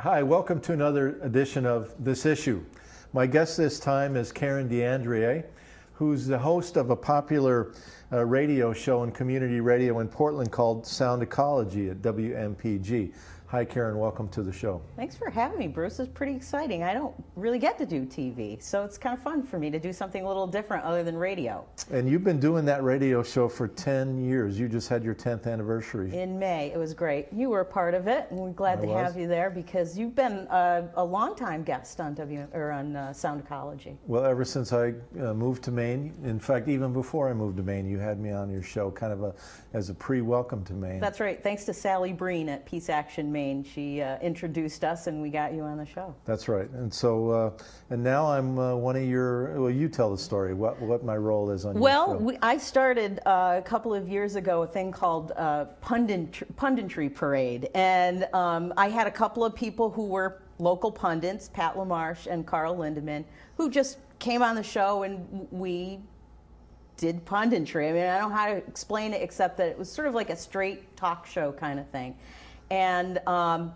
Hi, welcome to another edition of This Issue. My guest this time is Karen DeAndrea, who's the host of a popular radio show and community radio in Portland called Sound Ecology at WMPG. Hi, Karen. Welcome to the show. Thanks for having me, Bruce. It's pretty exciting. I don't really get to do TV, so it's kind of fun for me to do something a little different other than radio. And you've been doing that radio show for 10 years. You just had your 10th anniversary. In May. It was great. You were a part of it, and we're glad to have you there because you've been a long-time guest on Sound Ecology. Well, ever since I moved to Maine, in fact, even before I moved to Maine, you had me on your show kind of as a pre-welcome to Maine. That's right. Thanks to Sally Breen at Peace Action Maine. She introduced us and we got you on the show. That's right. And so, and now I'm one of your, well, you tell the story, what my role is on your show. Well, I started a couple of years ago a thing called Punditry Parade. And I had a couple of people who were local pundits, Pat LaMarche and Carl Lindemann, who just came on the show and we did punditry. I mean, I don't know how to explain it except that it was sort of like a straight talk show kind of thing. And of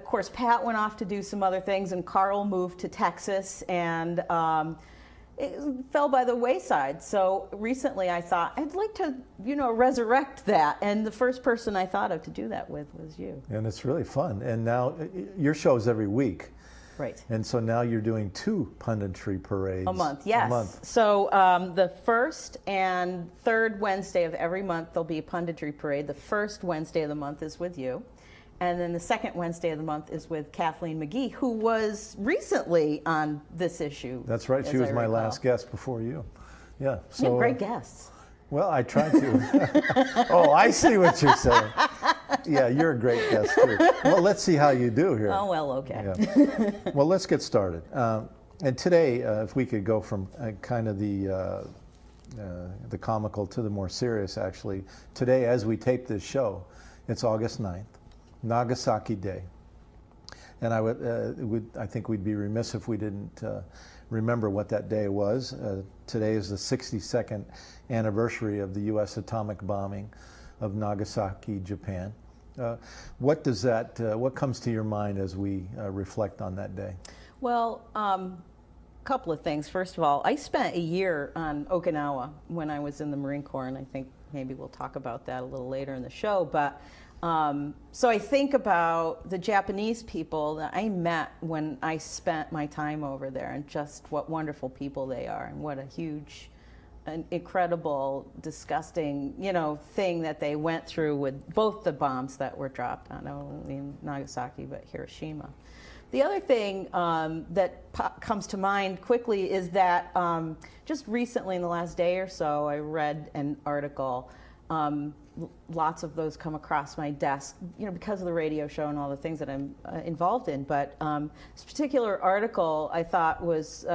course, Pat went off to do some other things, and Carl moved to Texas, and it fell by the wayside. So recently I thought, I'd like to, resurrect that. And the first person I thought of to do that with was you. And it's really fun. And now your show's every week. Right. And so now you're doing 2 punditry parades. A month, yes. A month. So the first and third Wednesday of every month, there'll be a punditry parade. The first Wednesday of the month is with you. And then the second Wednesday of the month is with Kathleen McGee, who was recently on This Issue. That's right. She was my last guest before you. Yeah. So, you have great guests. Well, I tried to. Oh, I see what you're saying. Yeah, you're a great guest, too. Well, let's see how you do here. Oh, well, okay. Yeah. Well, let's get started. And today, if we could go from kind of the comical to the more serious, actually. Today, as we tape this show, it's August 9th. Nagasaki Day, and I think we'd be remiss if we didn't remember what that day was. Today is the 62nd anniversary of the U.S. atomic bombing of Nagasaki, Japan. What comes to your mind as we reflect on that day? Well, a couple of things. First of all, I spent a year on Okinawa when I was in the Marine Corps, and I think maybe we'll talk about that a little later in the show, but so I think about the Japanese people that I met when I spent my time over there and just what wonderful people they are and what a huge, an incredible, disgusting, thing that they went through with both the bombs that were dropped, not only in Nagasaki but Hiroshima. The other thing that comes to mind quickly is that just recently in the last day or so I read an article. Lots of those come across my desk, because of the radio show and all the things that I'm involved in. But this particular article I thought was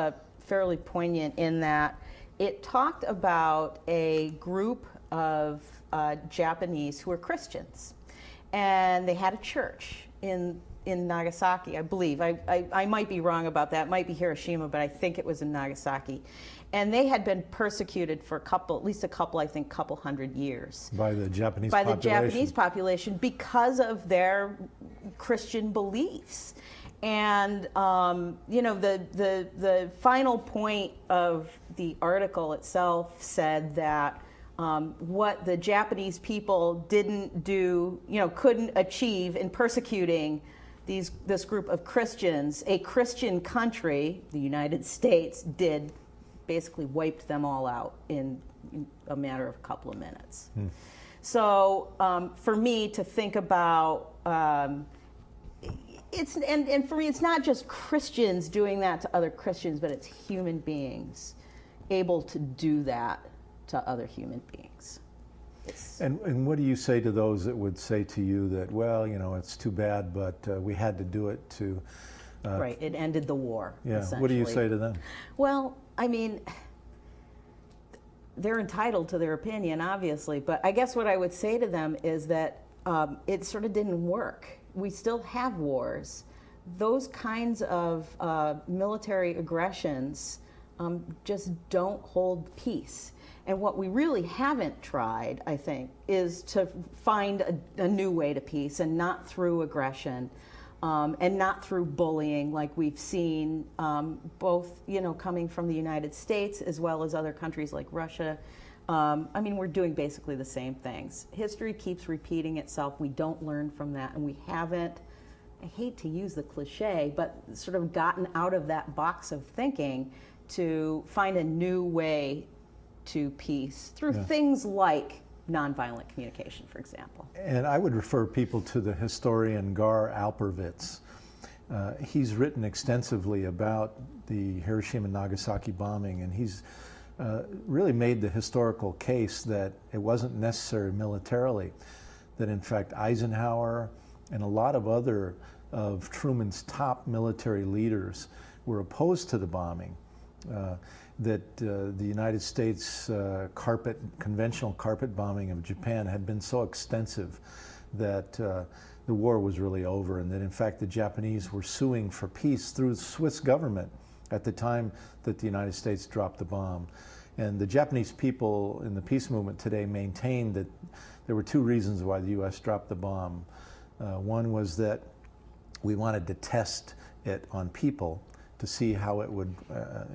fairly poignant in that it talked about a group of Japanese who were Christians, and they had a church in Nagasaki, I believe. I might be wrong about that. It might be Hiroshima, but I think it was in Nagasaki. And they had been persecuted for at least a couple hundred years. By the Japanese population. By the Japanese population because of their Christian beliefs. And, the final point of the article itself said that what the Japanese people didn't do, couldn't achieve in persecuting this group of Christians, a Christian country, the United States, did basically wiped them all out in a matter of a couple of minutes. So for me to think about, and for me it's not just Christians doing that to other Christians, but it's human beings able to do that to other human beings. And what do you say to those that would say to you that, well, it's too bad, but we had to do it to... right, it ended the war, essentially. What do you say to them? Well, I mean, they're entitled to their opinion, obviously, but I guess what I would say to them is that it sort of didn't work. We still have wars. Those kinds of military aggressions just don't hold peace. And what we really haven't tried, I think, is to find a new way to peace and not through aggression, and not through bullying like we've seen both, coming from the United States as well as other countries like Russia. I mean, we're doing basically the same things. History keeps repeating itself. We don't learn from that, and we haven't, I hate to use the cliche, but sort of gotten out of that box of thinking to find a new way to peace through things like nonviolent communication, for example. And I would refer people to the historian Gar Alperovitz. He's written extensively about the Hiroshima and Nagasaki bombing, and he's really made the historical case that it wasn't necessary militarily, that in fact Eisenhower and a lot of other of Truman's top military leaders were opposed to the bombing, that the United States conventional carpet bombing of Japan had been so extensive that the war was really over, and that in fact the Japanese were suing for peace through the Swiss government at the time that the United States dropped the bomb. And the Japanese people in the peace movement today maintained that there were two reasons why the U.S. dropped the bomb. One was that we wanted to test it on people to see how it would,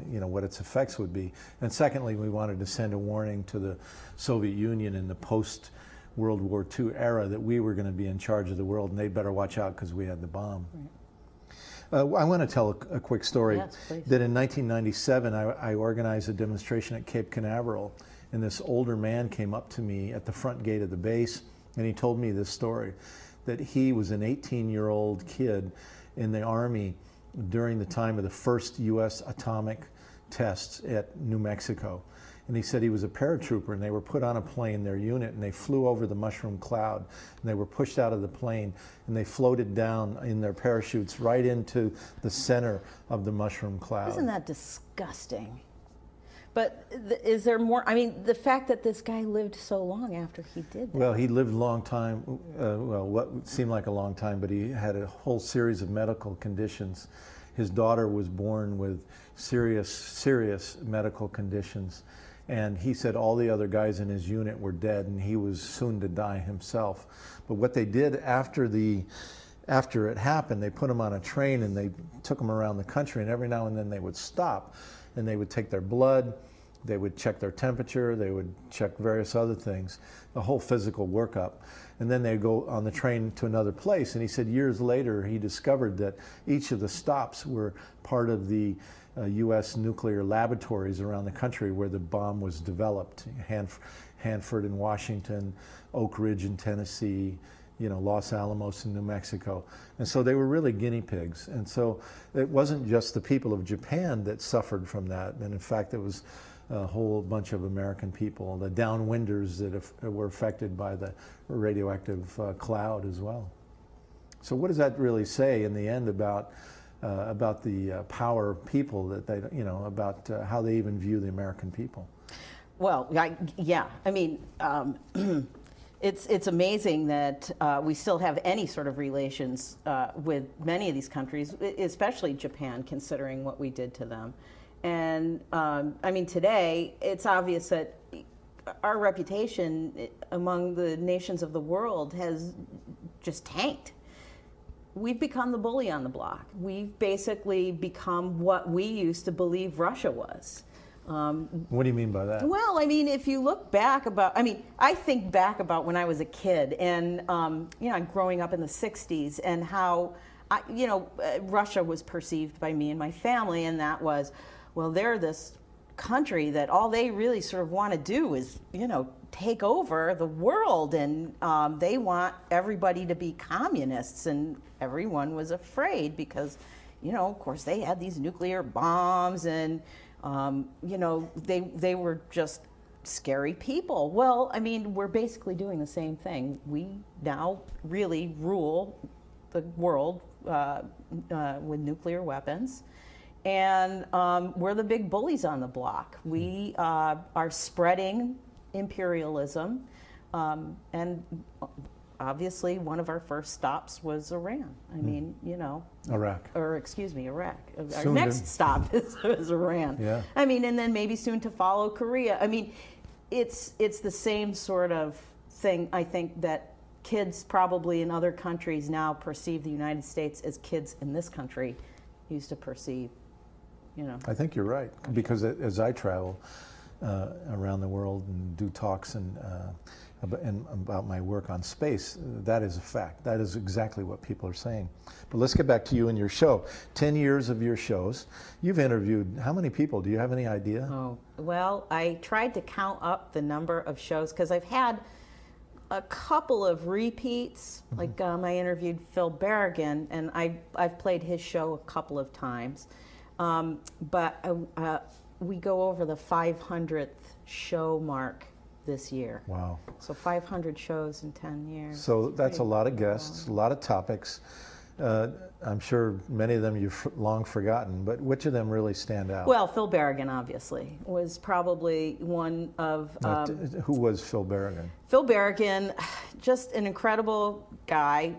what its effects would be. And secondly, we wanted to send a warning to the Soviet Union in the post-World War II era that we were going to be in charge of the world, and they better watch out because we had the bomb. Right. I want to tell a quick story. Yes, please. That in 1997, I organized a demonstration at Cape Canaveral, and this older man came up to me at the front gate of the base, and he told me this story, that he was an 18-year-old kid in the Army during the time of the first U.S. atomic tests at New Mexico. And he said he was a paratrooper, and they were put on a plane, their unit, and they flew over the mushroom cloud, and they were pushed out of the plane, and they floated down in their parachutes right into the center of the mushroom cloud. Isn't that disgusting? But is there more? I mean, the fact that this guy lived so long after he did that. Well, he lived a long time, what seemed like a long time, but he had a whole series of medical conditions. His daughter was born with serious medical conditions. And he said all the other guys in his unit were dead, and he was soon to die himself. But what they did after it happened, they put him on a train and they took him around the country, and every now and then they would stop and they would take their blood, they would check their temperature, they would check various other things, the whole physical workup. And then they'd go on the train to another place. And he said years later he discovered that each of the stops were part of the U.S. nuclear laboratories around the country where the bomb was developed. Hanford in Washington, Oak Ridge in Tennessee, Los Alamos in New Mexico. And so they were really guinea pigs. And so it wasn't just the people of Japan that suffered from that. And in fact, it was a whole bunch of American people, the downwinders that were affected by the radioactive cloud as well. So what does that really say in the end about the power of people that they, about how they even view the American people? Well, yeah. I mean, it's amazing that we still have any sort of relations with many of these countries, especially Japan, considering what we did to them. And I mean, today it's obvious that our reputation among the nations of the world has just tanked. We've become the bully on the block. We've basically become what we used to believe Russia was. What do you mean by that? Well, I mean, if you look back I think back about when I was a kid and, growing up in the 60s and how, Russia was perceived by me and my family, and that was, well, they're this country that all they really sort of want to do is, take over the world, and they want everybody to be communists, and everyone was afraid because, of course, they had these nuclear bombs, and they were just scary people. Well, I mean, we're basically doing the same thing. We now really rule the world with nuclear weapons, and we're the big bullies on the block. We are spreading imperialism, and obviously one of our first stops was Iran. I mean, Iraq. Iraq. Our next stop is Iran. Yeah. I mean, and then maybe soon to follow Korea. I mean, it's the same sort of thing, I think, that kids probably in other countries now perceive the United States as kids in this country used to perceive, I think you're right, because as I travel around the world and do talks and about my work on space, that is a fact. That is exactly what people are saying. But let's get back to you and your show. 10 years of your shows. You've interviewed how many people? Do you have any idea? Oh, well, I tried to count up the number of shows because I've had a couple of repeats. Like I interviewed Phil Berrigan, and I've played his show a couple of times. But we go over the 500th show mark this year. Wow. So 500 shows in 10 years. So that's a lot of guests, a lot of topics. I'm sure many of them you've long forgotten, but which of them really stand out? Well, Phil Berrigan, obviously, was probably one of... who was Phil Berrigan? Phil Berrigan, just an incredible guy,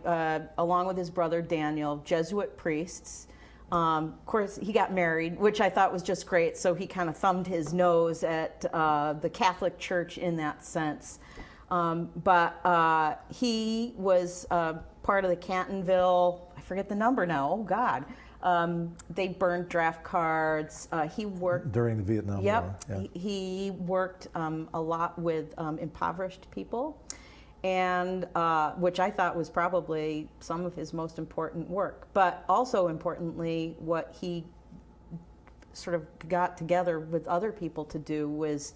along with his brother Daniel, Jesuit priests. Of course, he got married, which I thought was just great, so he kind of thumbed his nose at the Catholic Church in that sense. But he was part of the Cantonville, I forget the number now, oh God. They burned draft cards. He worked... During the Vietnam War. Yeah. He worked a lot with impoverished people, and which I thought was probably some of his most important work. But also importantly, what he sort of got together with other people to do was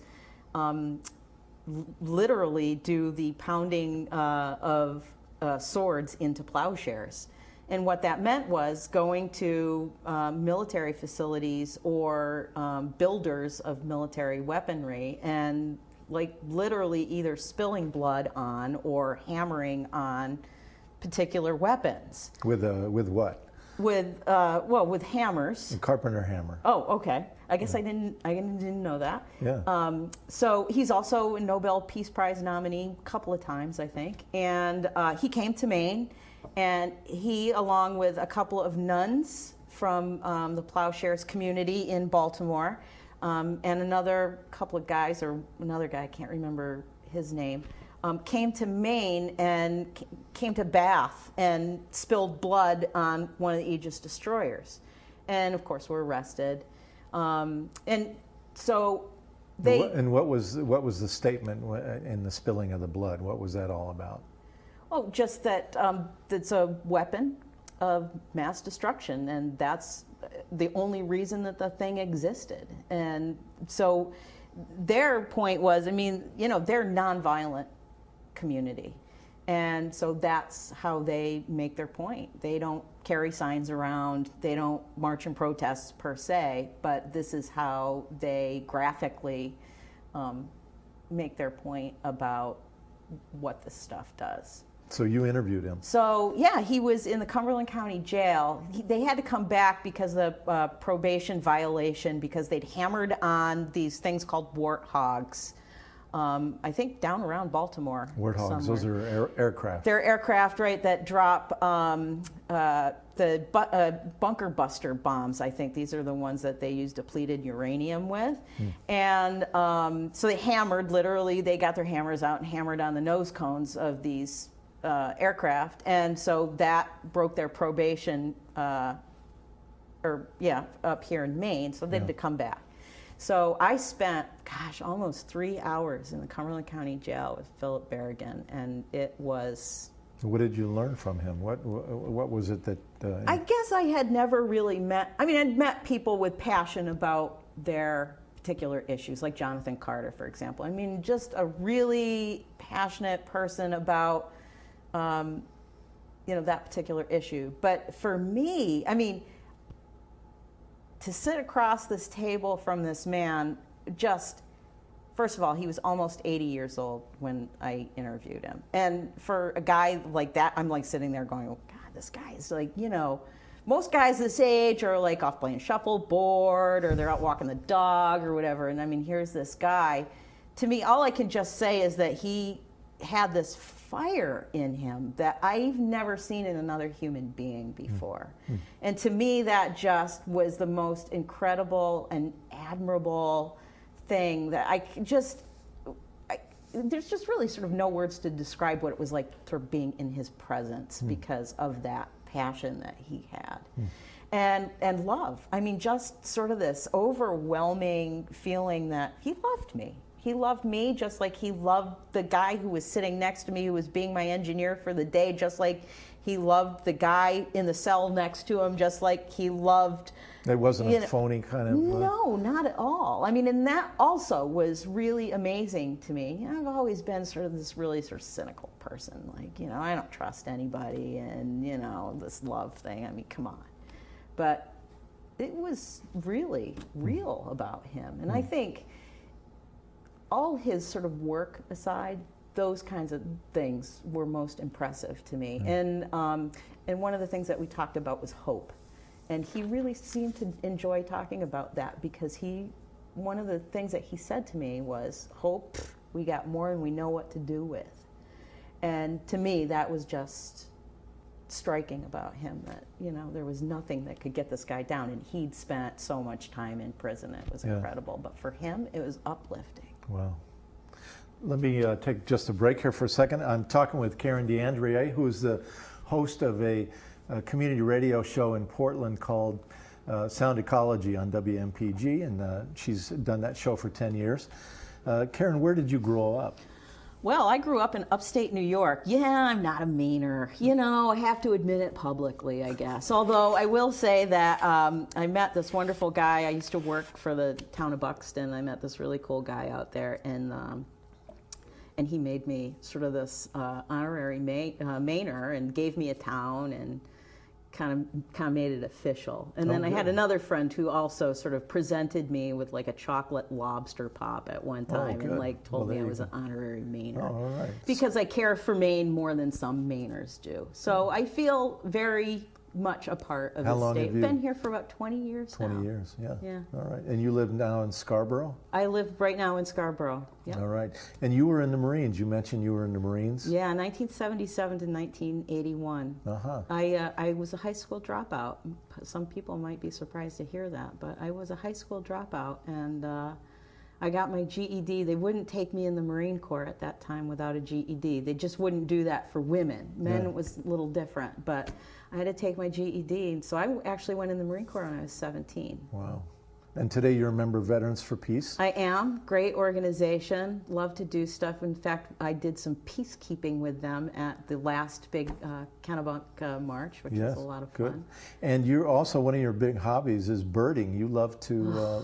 literally do the pounding of swords into plowshares. And what that meant was going to military facilities or builders of military weaponry and like literally either spilling blood on or hammering on particular weapons. With what? With hammers. A carpenter hammer. Oh, okay. I guess I didn't know that. Yeah. So he's also a Nobel Peace Prize nominee a couple of times, I think. And he came to Maine, and he, along with a couple of nuns from the Plowshares community in Baltimore, and another couple of guys, or another guy, I can't remember his name, came to Maine and came to Bath and spilled blood on one of the Aegis destroyers. And of course were arrested. And so they... And what was the statement in the spilling of the blood? What was that all about? Oh, just that it's a weapon of mass destruction, and that's the only reason that the thing existed. And so their point was, I mean, they're nonviolent community. And so that's how they make their point. They don't carry signs around, they don't march in protests per se, but this is how they graphically make their point about what this stuff does. So you interviewed him. So yeah, he was in the Cumberland County Jail. They had to come back because of probation violation because they'd hammered on these things called warthogs. I think down around Baltimore. Warthogs, those are aircraft. They're aircraft, right, that drop the bunker buster bombs. I think these are the ones that they use depleted uranium with. And so they hammered, literally, they got their hammers out and hammered on the nose cones of these aircraft. And so that broke their probation, up here in Maine, so they had to come back. So I spent, almost 3 hours in the Cumberland County Jail with Philip Berrigan, and it was... What did you learn from him? What was it that... I guess I had never really met... I'd met people with passion about their particular issues, like Jonathan Carter, for example. Just a really passionate person about, that particular issue. But for me, to sit across this table from this man, first of all, he was almost 80 years old when I interviewed him. And for a guy like that, I'm like sitting there going, oh God, this guy is like, most guys this age are like off playing shuffleboard or they're out walking the dog or whatever. And here's this guy. To me, all I can just say is that he had this fire in him that I've never seen in another human being before. And to me, that just was the most incredible and admirable thing that there's just really sort of no words to describe what it was like sort of being in his presence because of that passion that he had. And love. I mean, just sort of this overwhelming feeling that he loved me. He loved me just like he loved the guy who was sitting next to me, who was being my engineer for the day, just like he loved the guy in the cell next to him, just like he loved... It wasn't a phony kind of... No, not at all. I mean, and that also was really amazing to me. I've always been sort of this really sort of cynical person. Like, you know, I don't trust anybody and, you know, this love thing. I mean, come on. But it was really real about him. And I think all his sort of work aside, those kinds of things were most impressive to me. And one of the things that we talked about was hope. And he really seemed to enjoy talking about that because one of the things that he said to me was, hope, we got more and we know what to do with. And to me, that was just striking about him, that, you know, there was nothing that could get this guy down. And he'd spent so much time in prison. It was incredible. But for him, it was uplifting. Wow. Let me take just a break here for a second. I'm talking with Karen DeAndrea, who is the host of a community radio show in Portland called Sound Ecology on WMPG, and she's done that show for 10 years. Karen, where did you grow up? Well, I grew up in upstate New York. Yeah, I'm not a Mainer. You know, I have to admit it publicly, I guess. Although I will say that I met this wonderful guy. I used to work for the town of Buxton. I met this really cool guy out there, and he made me sort of this honorary Mainer and gave me a town and kind of made it official. And then I had another friend who also sort of presented me with like a chocolate lobster pop at one time and like told me I was an honorary Mainer. Oh, all right. Because I care for Maine more than some Mainers do. So I feel very much a part of the state. I've been here for about 20 years 20 years, yeah. All right. And you live now in Scarborough? I live right now in Scarborough, yeah. All right. And you were in the Marines. You mentioned you were in the Marines? Yeah, 1977 to 1981. Uh-huh. I was a high school dropout. Some people might be surprised to hear that, but I was a high school dropout, and I got my GED. They wouldn't take me in the Marine Corps at that time without a GED. They just wouldn't do that for women. Men, it was a little different, but I had to take my GED, and so I actually went in the Marine Corps when I was 17. Wow. And today you're a member of Veterans for Peace? I am. Great organization. Love to do stuff. In fact, I did some peacekeeping with them at the last big Kennebunk March, which was a lot of fun. And you're also, one of your big hobbies is birding. You love to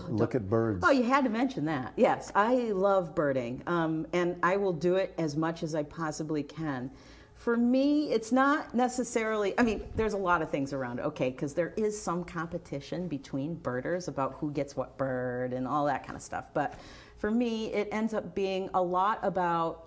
look at birds. Oh, you had to mention that. Yes, I love birding, and I will do it as much as I possibly can. For me, it's not necessarily, I mean, there's a lot of things around it, okay, because there is some competition between birders about who gets what bird and all that kind of stuff. But for me, it ends up being a lot about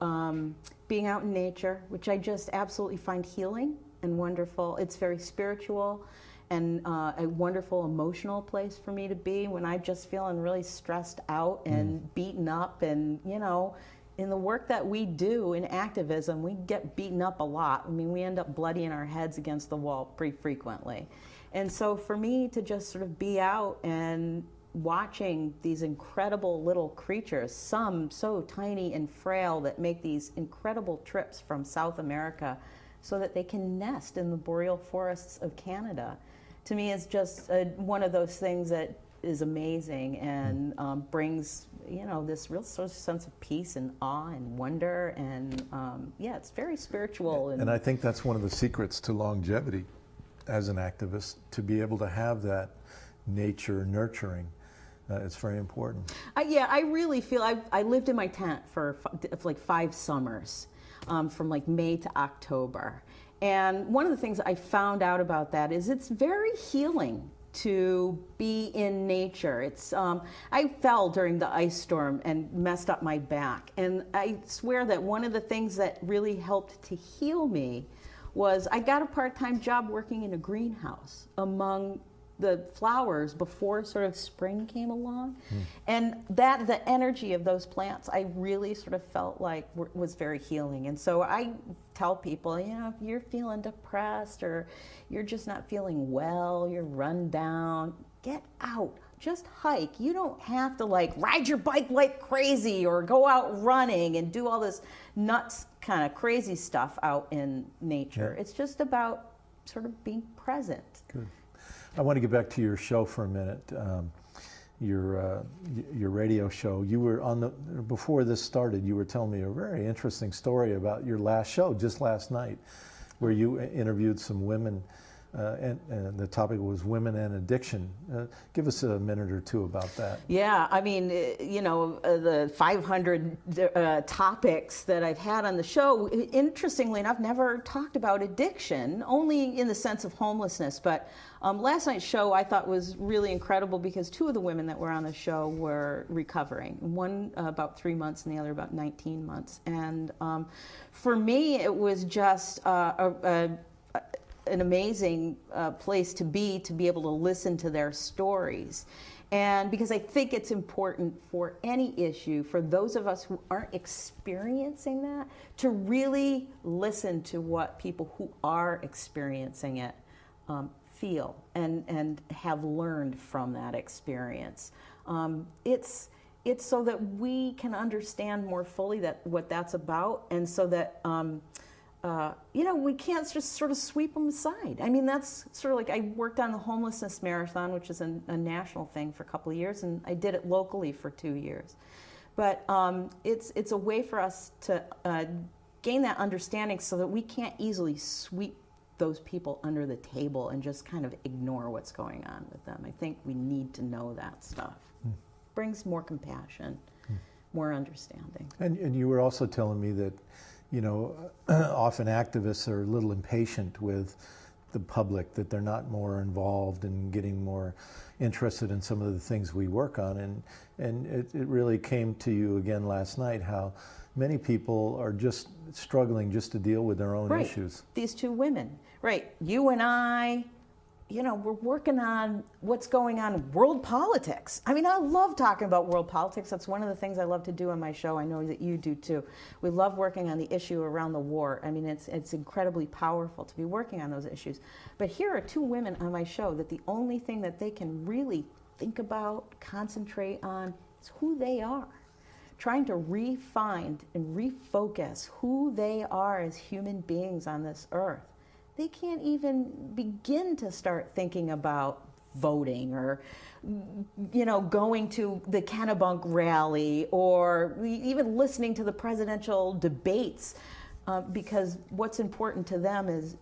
being out in nature, which I just absolutely find healing and wonderful. It's very spiritual and a wonderful emotional place for me to be when I'm just feeling really stressed out and beaten up, and, you know, in the work that we do in activism, we get beaten up a lot. I mean, we end up bloodying our heads against the wall pretty frequently. And so for me to just sort of be out and watching these incredible little creatures, some so tiny and frail that make these incredible trips from South America so that they can nest in the boreal forests of Canada, to me is just one of those things that is amazing and brings, you know, this real sort of sense of peace and awe and wonder, and yeah, it's very spiritual. And I think that's one of the secrets to longevity as an activist, to be able to have that nature nurturing. It's very important. Yeah, I really feel, I lived in my tent for like 5 summers, from like May to October. And one of the things I found out about that is it's very healing to be in nature. It's I fell during the ice storm and messed up my back, and I swear that one of the things that really helped to heal me was I got a part-time job working in a greenhouse among the flowers before sort of spring came along. And that the energy of those plants I really sort of felt like was very healing. And so I tell people, you know, if you're feeling depressed or you're just not feeling well, you're run down, get out, just hike. You don't have to like ride your bike like crazy or go out running and do all this nuts kind of crazy stuff out in nature. It's just about sort of being present. Good. I want to get back to your show for a minute. Your radio show. You were on the, before this started, you were telling me a very interesting story about your last show just last night, where you interviewed some women, and the topic was women and addiction. Give us a minute or two about that. Yeah, I mean, the 500 topics that I've had on the show, interestingly enough, never talked about addiction, only in the sense of homelessness. But last night's show I thought was really incredible because two of the women that were on the show were recovering. One about 3 months and the other about 19 months. And for me, it was just an amazing place to be able to listen to their stories. And because I think it's important for any issue, for those of us who aren't experiencing that, to really listen to what people who are experiencing it feel and have learned from that experience. It's so that we can understand more fully what that's about, and so that we can't just sort of sweep them aside. I mean, that's sort of like, I worked on the homelessness marathon, which is a national thing, for a couple of years, and I did it locally for 2 years. But it's a way for us to gain that understanding so that we can't easily sweep those people under the table and just kind of ignore what's going on with them. I think we need to know that stuff. Brings more compassion, more understanding. And you were also telling me that, often activists are a little impatient with the public, that they're not more involved and getting more interested in some of the things we work on. And it really came to you again last night how many people are just struggling just to deal with their own issues. These two women, right? You and I, we're working on what's going on in world politics. I mean, I love talking about world politics. That's one of the things I love to do on my show. I know that you do too. We love working on the issue around the war. I mean, it's incredibly powerful to be working on those issues. But here are two women on my show that the only thing that they can really think about, concentrate on, is who they are. Trying to refine and refocus who they are as human beings on this earth. They can't even begin to start thinking about voting or, going to the Kennebunk rally or even listening to the presidential debates, because what's important to them is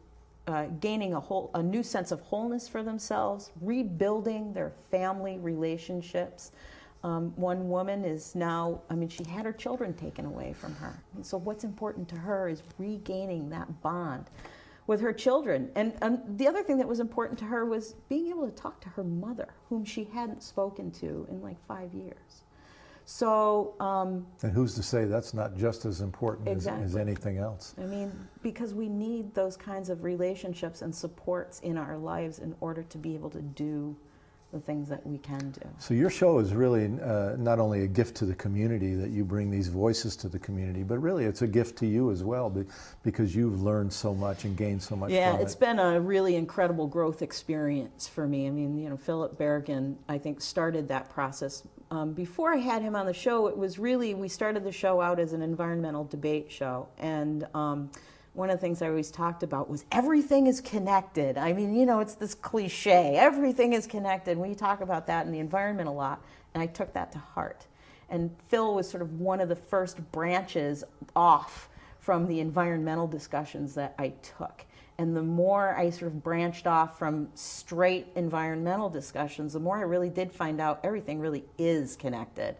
gaining a new sense of wholeness for themselves, rebuilding their family relationships. One woman is now, she had her children taken away from her. And so what's important to her is regaining that bond with her children. And the other thing that was important to her was being able to talk to her mother, whom she hadn't spoken to in like 5 years. So... and who's to say that's not just as important as anything else? I mean, because we need those kinds of relationships and supports in our lives in order to be able to do the things that we can do. So your show is really not only a gift to the community, that you bring these voices to the community, but really it's a gift to you as well, because you've learned so much and gained so much from it. Yeah, it's been a really incredible growth experience for me. I mean, Philip Berrigan, I think, started that process. Before I had him on the show, it was really, we started the show out as an environmental debate show, and one of the things I always talked about was everything is connected. I mean, it's this cliche, everything is connected. We talk about that in the environment a lot, and I took that to heart. And Phil was sort of one of the first branches off from the environmental discussions that I took. And the more I sort of branched off from straight environmental discussions, the more I really did find out everything really is connected.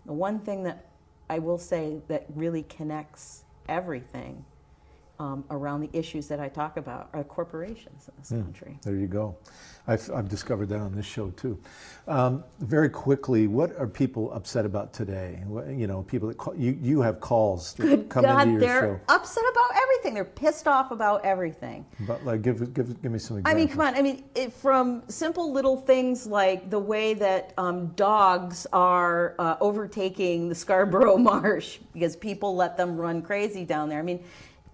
The one thing that I will say that really connects everything around the issues that I talk about are corporations in this country. There you go. I've discovered that on this show too. Very quickly, what are people upset about today? People that call, you have calls that come into your show. They're upset about everything. They're pissed off about everything. But like, give me some examples. I mean, come on. From simple little things like the way that dogs are overtaking the Scarborough Marsh because people let them run crazy down there. I mean,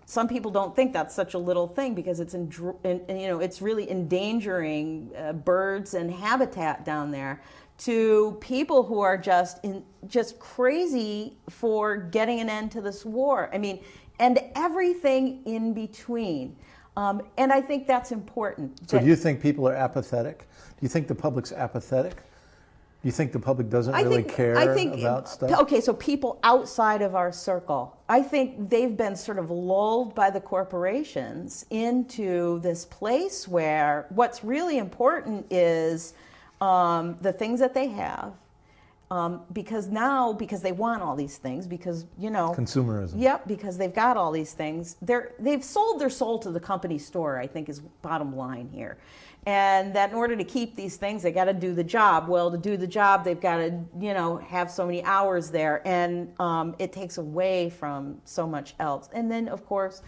some people don't think that's such a little thing because it's it's really endangering birds and habitat down there. to people who are just crazy for getting an end to this war. I mean, and everything in between. And I think that's important. So do you think people are apathetic? Do you think the public's apathetic? Do you think the public doesn't really care about stuff? Okay, so people outside of our circle, I think they've been sort of lulled by the corporations into this place where what's really important is the things that they have, because they want all these things, because, you know, consumerism. Yep, because they've got all these things. They've sold their soul to the company store, I think, is bottom line here. And that in order to keep these things, they got to do the job. Well, to do the job, they've got to, you know, have so many hours there, and it takes away from so much else. And then, of course,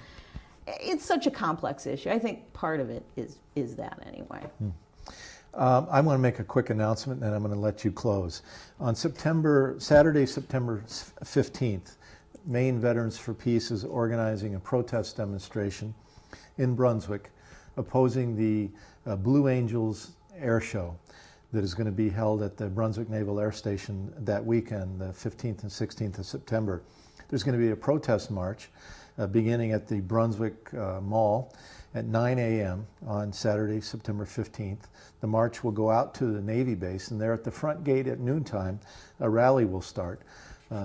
it's such a complex issue. I think part of it is that anyway. I want to make a quick announcement, and I'm going to let you close. On Saturday, September 15th, Maine Veterans for Peace is organizing a protest demonstration in Brunswick opposing the Blue Angels air show that is going to be held at the Brunswick Naval Air Station that weekend, the 15th and 16th of September. There's going to be a protest march beginning at the Brunswick Mall at 9 a.m. on Saturday, September 15th. The march will go out to the Navy base, and there at the front gate at noontime, a rally will start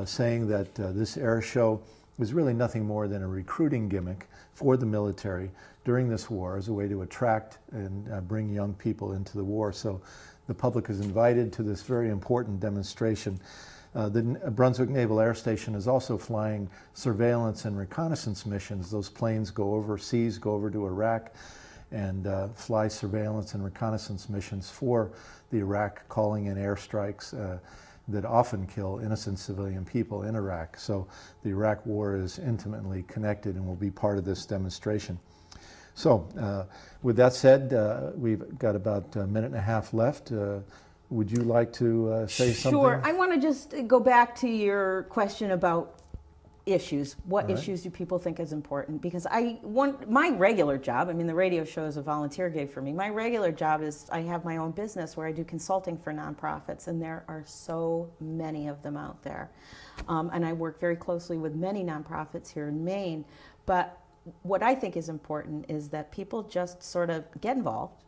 saying that this air show is really nothing more than a recruiting gimmick for the military during this war as a way to attract and bring young people into the war. So the public is invited to this very important demonstration. The Brunswick Naval Air Station is also flying surveillance and reconnaissance missions. Those planes go overseas, go over to Iraq, and fly surveillance and reconnaissance missions for the Iraq, calling in airstrikes that often kill innocent civilian people in Iraq. So the Iraq war is intimately connected and will be part of this demonstration. So with that said, we've got about a minute and a half left. Would you like to say something? Sure. I want to just go back to your question about issues. What issues do people think is important? Because my regular job, I mean, the radio show is a volunteer gig for me. My regular job is I have my own business where I do consulting for nonprofits, and there are so many of them out there. And I work very closely with many nonprofits here in Maine. But what I think is important is that people just sort of get involved.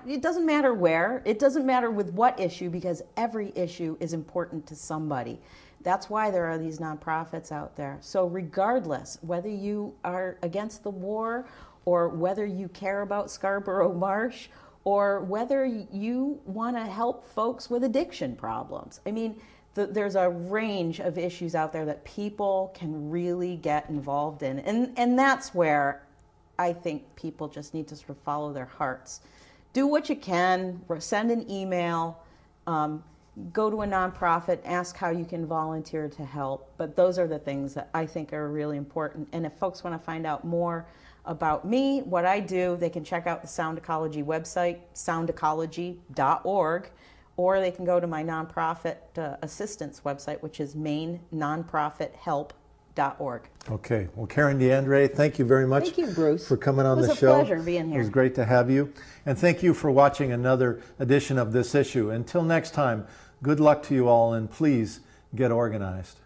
It doesn't matter where, it doesn't matter with what issue, because every issue is important to somebody. That's why there are these nonprofits out there. So regardless, whether you are against the war, or whether you care about Scarborough Marsh, or whether you want to help folks with addiction problems. I mean, there's a range of issues out there that people can really get involved in. And that's where I think people just need to sort of follow their hearts. Do what you can, send an email, go to a nonprofit, ask how you can volunteer to help. But those are the things that I think are really important. And if folks want to find out more about me, what I do, they can check out the Sound Ecology website, soundecology.org, or they can go to my nonprofit assistance website, which is mainnonprofithelp.org. Okay. Well, Karen DeAndre, thank you very much. Thank you, Bruce, for coming on the show. It was a pleasure being here. It was great to have you. And thank you for watching another edition of This Issue. Until next time, good luck to you all, and please get organized.